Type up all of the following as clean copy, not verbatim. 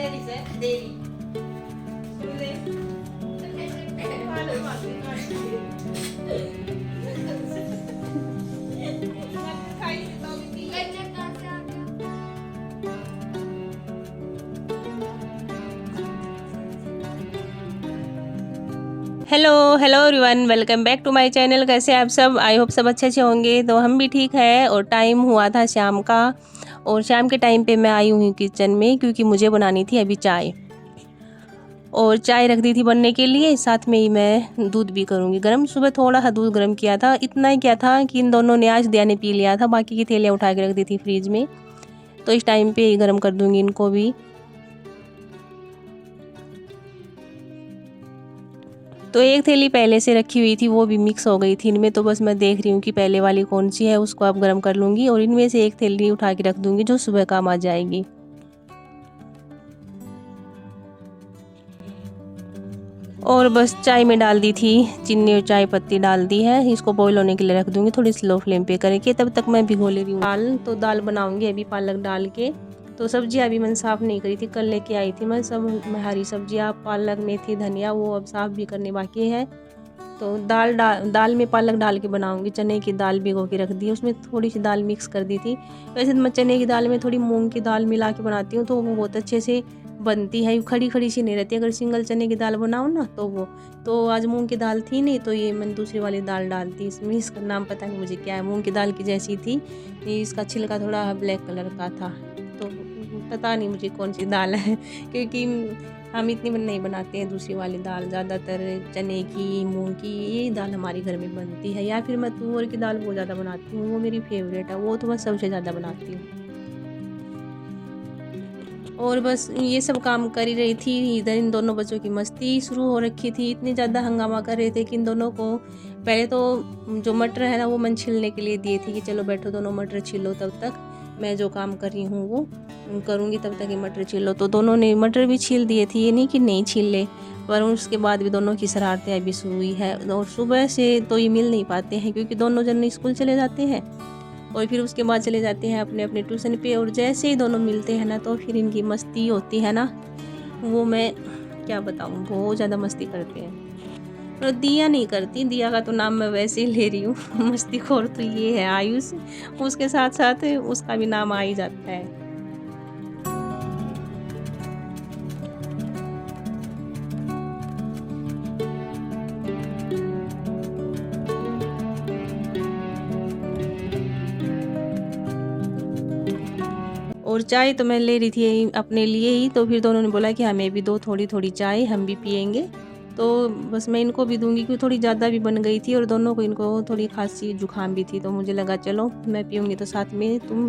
Hello hello everyone, welcome back to my channel. कैसे आप सब? आई होप सब अच्छे होंगे। तो हम भी ठीक है। और टाइम हुआ था शाम का, और शाम के टाइम पे मैं आई हुई किचन में, क्योंकि मुझे बनानी थी अभी चाय। और चाय रख दी थी बनने के लिए, साथ में ही मैं दूध भी करूँगी गर्म। सुबह थोड़ा सा दूध गर्म किया था, इतना ही किया था कि इन दोनों ने आज दिया ने पी लिया था। बाकी की थैलियाँ उठा के रख दी थी फ्रिज में, तो इस टाइम पे ही गर्म कर दूँगी इनको भी। तो एक थैली पहले से रखी हुई थी, वो भी मिक्स हो गई थी इनमें। तो बस मैं देख रही हूँ कि पहले वाली कौन सी है, उसको अब गर्म कर लूँगी। और इनमें से एक थैली उठा के रख दूँगी जो सुबह काम आ जाएगी। और बस चाय में डाल दी थी चीनी और चाय पत्ती डाल दी है। इसको बॉईल होने के लिए रख दूँगी थोड़ी स्लो फ्लेम पे करके। तब तक मैं भिगो ले रही हूँ दाल। तो दाल बनाऊँगी अभी पालक डाल के। तो सब्जियाँ अभी मैंने साफ़ नहीं करी थी, कल लेके आई थी मैं सब हरी सब्जियाँ, पालक, मेथी, धनिया, वो अब साफ़ भी करने बाकी है। तो दाल में पालक डाल के बनाऊंगी। चने की दाल भिगो के रख दी, उसमें थोड़ी सी दाल मिक्स कर दी थी। वैसे तो मैं चने की दाल में थोड़ी मूंग की दाल मिला के बनाती हूँ, तो वो बहुत अच्छे से बनती है, खड़ी खड़ी सी नहीं रहती। अगर सिंगल चने की दाल बनाऊँ ना तो आज मूंग की दाल थी नहीं, तो ये मैंने दूसरी वाली दाल डाल दी इसमें। इसका नाम पता नहीं मुझे क्या है, मूंग की दाल की जैसी थी। इसका छिलका थोड़ा ब्लैक कलर का था, तो पता नहीं मुझे कौन सी दाल है क्योंकि हम इतनी नहीं बनाते हैं दूसरी वाली दाल। ज़्यादातर चने की, मूंग की, ये दाल हमारे घर में बनती है। या फिर मैं तुअर की दाल बहुत ज़्यादा बनाती हूँ, वो मेरी फेवरेट है, वो तो मैं सबसे ज़्यादा बनाती हूँ। और बस ये सब काम कर ही रही थी। इधर इन दोनों बच्चों की मस्ती शुरू हो रखी थी। इतनी ज़्यादा हंगामा कर रहे थे कि इन दोनों को पहले तो जो मटर है ना, वो मैं छीलने के लिए दिए थे कि चलो बैठो दोनों मटर छीलो, तब तक मैं जो काम कर रही हूँ वो करूँगी, तब तक ये मटर छीलो। तो दोनों ने मटर भी छील दिए थे, ये नहीं कि नहीं छील ले, पर उसके बाद भी दोनों की शरारतें अभी शुरू हुई है। और सुबह से तो ये मिल नहीं पाते हैं, क्योंकि दोनों जन स्कूल चले जाते हैं और फिर उसके बाद चले जाते हैं अपने अपने ट्यूशन पे। और जैसे ही दोनों मिलते हैं ना, तो फिर इनकी मस्ती होती है ना, वो मैं क्या बताऊँ, बहुत ज़्यादा मस्ती करते हैं। और दिया नहीं करती, दिया का तो नाम मैं वैसे ही ले रही हूँ मस्तीखोर तो ये है आयुष, उसके साथ साथ उसका भी नाम आ ही जाता है। और चाय तो मैं ले रही थी अपने लिए ही, तो फिर दोनों ने बोला कि हमें भी दो थोड़ी थोड़ी चाय, हम भी पियेंगे। तो बस मैं इनको भी दूंगी, क्योंकि थोड़ी ज़्यादा भी बन गई थी और दोनों को इनको थोड़ी खांसी जुकाम भी थी। तो मुझे लगा चलो मैं पीऊँगी तो साथ में तुम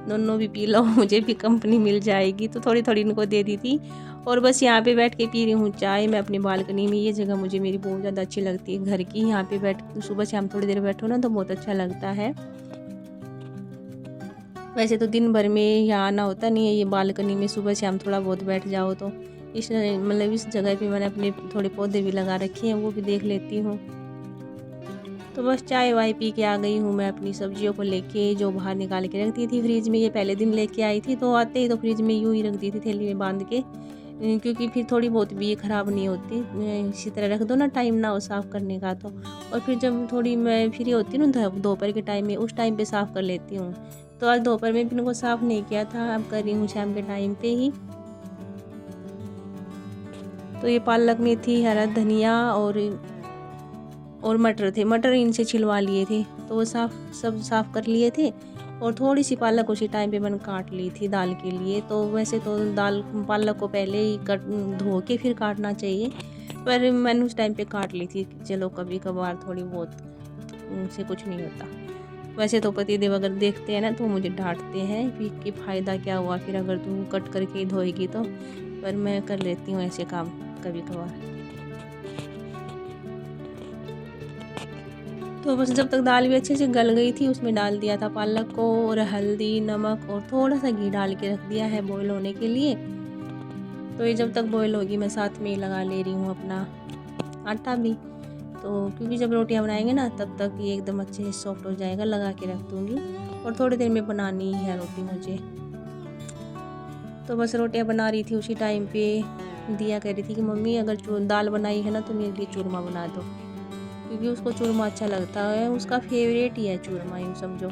दोनों भी पी लो मुझे भी कंपनी मिल जाएगी। तो थोड़ी थोड़ी इनको दे दी थी। और बस यहाँ पे बैठ के पी रही हूँ चाय मैं अपनी बालकनी में। ये जगह मुझे मेरी बहुत ज़्यादा अच्छी लगती है घर की। यहाँ पे बैठ सुबह शाम थोड़ी देर बैठो ना, तो बहुत अच्छा लगता है। वैसे तो दिन भर में यहाँ आना होता नहीं है, ये बालकनी में सुबह शाम थोड़ा बहुत बैठ जाओ तो इस जगह पे मैंने अपने थोड़े पौधे भी लगा रखे हैं, वो भी देख लेती हूँ। तो बस चाय वाय पी के आ गई हूँ मैं अपनी सब्जियों को लेके, जो बाहर निकाल के रख दी थी फ्रिज में। ये पहले दिन लेके आई थी, तो आते ही तो फ्रिज में यूँ ही रख दी थी थैली में बांध के, क्योंकि फिर थोड़ी बहुत भी ये ख़राब नहीं होती। इसी तरह रख दो ना, टाइम ना हो साफ़ करने का तो। और फिर जब थोड़ी मैं फ्री होती हूँ ना दोपहर के टाइम में, उस टाइम पे साफ़ कर लेती हूँ। तो आज दोपहर में भी इनको साफ़ नहीं किया था, अब कर रही हूँ शाम के टाइम पे ही। तो ये पालक में थी हरा धनिया और मटर थे, मटर इनसे छिलवा लिए थे, तो वो सब साफ़ कर लिए थे। और थोड़ी सी पालक उसी टाइम पे मैंने काट ली थी दाल के लिए। तो वैसे तो पालक को पहले ही धो के फिर काटना चाहिए, पर मैंने उस टाइम पे काट ली थी। चलो कभी कभार थोड़ी बहुत, उनसे कुछ नहीं होता। वैसे तो पतिदेव अगर देखते हैं ना, तो मुझे डांटते हैं कि फ़ायदा क्या हुआ फिर अगर तू कट करके धोएगी तो। पर मैं कर लेती हूँ ऐसे काम कभी कभार। तो बस जब तक दाल भी अच्छे से गल गई थी, उसमें डाल दिया था पालक को, और हल्दी, नमक और थोड़ा सा घी डाल के रख दिया है बॉईल होने के लिए। तो ये जब तक बॉईल होगी, मैं साथ में ही लगा ले रही हूँ अपना आटा भी। तो क्योंकि जब रोटियां बनाएंगे ना, तब तक ये एकदम अच्छे से सॉफ्ट हो जाएगा, लगा के रख दूँगी। और थोड़ी देर में बनानी ही है रोटी मुझे। तो बस रोटियां बना रही थी उसी टाइम पे दिया कह रही थी कि मम्मी अगर दाल बनाई है ना तो मेरे लिए चूरमा बना दो, क्योंकि उसको चूरमा अच्छा लगता है, उसका फेवरेट ही है चूरमा यूँ समझो।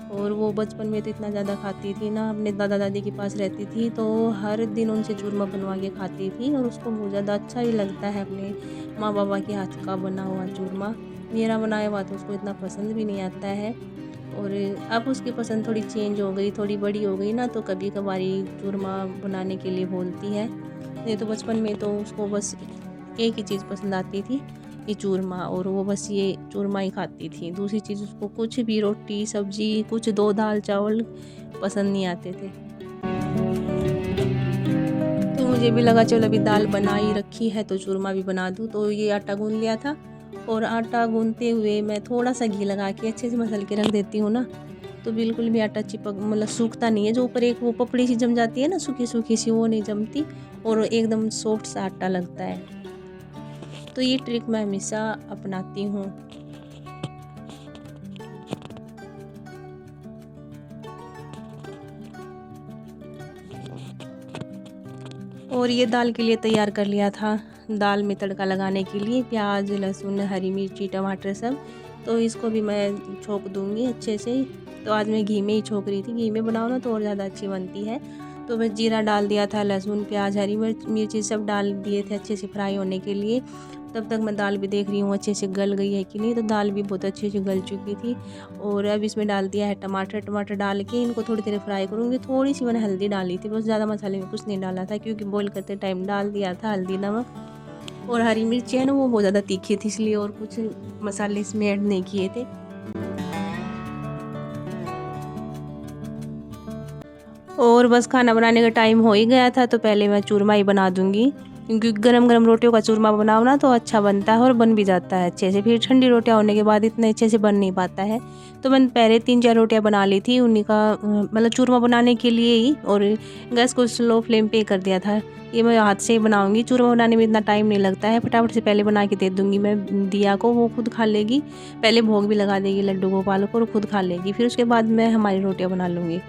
और वो बचपन में तो इतना ज़्यादा खाती थी ना, अपने दादा दादी के पास रहती थी तो हर दिन उनसे चूरमा बनवा के खाती थी और उसको बहुत ज़्यादा अच्छा भी लगता है अपने माँ बाबा के हाथ का बना हुआ चूरमा। मेरा बनाया हुआ तो उसको इतना पसंद भी नहीं आता है। और अब उसकी पसंद थोड़ी चेंज हो गई, थोड़ी बड़ी हो गई ना, तो कभी कभारी चूरमा बनाने के लिए बोलती है। नहीं तो बचपन में तो उसको बस एक ही चीज़ पसंद आती थी, ये चूरमा, और वो बस ये चूरमा ही खाती थी। दूसरी चीज़ उसको कुछ भी रोटी सब्जी कुछ दो दाल चावल पसंद नहीं आते थे। तो मुझे भी लगा चलो अभी दाल बना ही रखी है तो चूरमा भी बना दूँ। तो ये आटा गूँध लिया था और आटा गूँधते हुए मैं थोड़ा सा घी लगा के अच्छे से मसल के रख देती हूँ ना, तो बिल्कुल भी आटा चिपक मतलब सूखता नहीं है। जो ऊपर एक वो पपड़ी सी जम जाती है ना सूखी सूखी सी, वो नहीं जमती और एकदम सॉफ्ट सा आटा लगता है। तो ये ट्रिक मैं हमेशा अपनाती हूँ। और ये दाल के लिए तैयार कर लिया था, दाल में तड़का लगाने के लिए प्याज लहसुन हरी मिर्ची टमाटर सब। तो इसको भी मैं छोंक दूंगी अच्छे से। तो आज मैं घी में ही छोंक रही थी, घी में बनाओ ना तो और ज़्यादा अच्छी बनती है। तो बस जीरा डाल दिया था, लहसुन प्याज हरी मिर्ची सब डाल दिए थे अच्छे से फ्राई होने के लिए। तब तक मैं दाल भी देख रही हूँ अच्छे से गल गई है कि नहीं। तो दाल भी बहुत अच्छे से गल चुकी थी। और अब इसमें डाल दिया है टमाटर डाल के इनको थोड़ी देर फ्राई करूँगी। थोड़ी सी मैंने हल्दी डाली थी, बस ज़्यादा मसाले में कुछ नहीं डाला था, क्योंकि बॉईल करते टाइम डाल दिया था हल्दी नमक। और हरी मिर्ची है ना वो बहुत ज़्यादा तीखी थी इसलिए और कुछ मसाले इसमें ऐड नहीं किए थे। और बस खाना बनाने का टाइम हो ही गया था, तो पहले मैं चूरमा ही बना दूंगी, क्योंकि गरम गरम रोटियों का चूरमा बनाओ ना तो अच्छा बनता है और बन भी जाता है अच्छे से। फिर ठंडी रोटियां होने के बाद इतने अच्छे से बन नहीं पाता है। तो मैंने पहले 3-4 रोटियां बना ली थी उन्हीं का मतलब चूरमा बनाने के लिए ही, और गैस को स्लो फ्लेम पे कर दिया था। ये मैं हाथ से ही बनाऊंगी, चूरमा बनाने में इतना टाइम नहीं लगता है, फटाफट से पहले बना के दे दूंगी मैं दिया को, वो खुद खा लेगी। पहले भोग भी लगा देगी लड्डू गोपाल को और खुद खा लेगी, फिर उसके बाद मैं हमारी रोटियाँ बना लूँगी।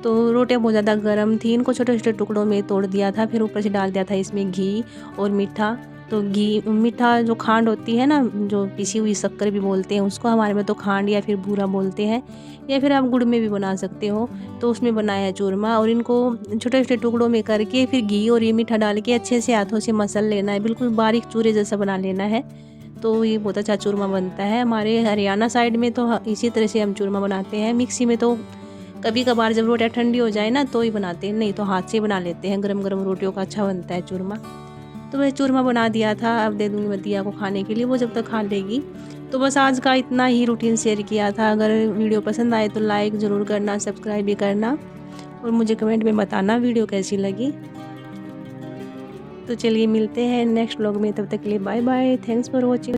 तो रोटियाँ बहुत ज़्यादा गर्म थी, इनको छोटे छोटे टुकड़ों में तोड़ दिया था। फिर ऊपर से डाल दिया था इसमें घी और मीठा। तो घी मीठा जो खांड होती है ना, जो पिसी हुई शक्कर भी बोलते हैं उसको, हमारे में तो खांड या फिर बूरा बोलते हैं, या फिर आप गुड़ में भी बना सकते हो। तो उसमें बनाया है चूरमा, और इनको छोटे छोटे टुकड़ों में करके फिर घी और ये मीठा डाल के अच्छे से हाथों से मसल लेना है, बिल्कुल बारीक चूरे जैसा बना लेना है। तो ये बहुत अच्छा चूरमा बनता है। हमारे हरियाणा साइड में तो इसी तरह से हम चूरमा बनाते हैं। मिक्सी में तो कभी कभार जब रोटियाँ ठंडी हो जाए ना तो ही बनाते हैं, नहीं तो हाथ से बना लेते हैं। गरम गरम रोटियों का अच्छा बनता है चूरमा। तो मैं चूरमा बना दिया था, अब दे दूँगी मैं दिया को खाने के लिए, वो जब तक खा लेगी। तो बस आज का इतना ही रूटीन शेयर किया था। अगर वीडियो पसंद आए तो लाइक ज़रूर करना, सब्सक्राइब भी करना, और मुझे कमेंट में बताना वीडियो कैसी लगी। तो चलिए मिलते हैं नेक्स्ट व्लॉग में, तब तक के लिए bye bye, thanks for watching.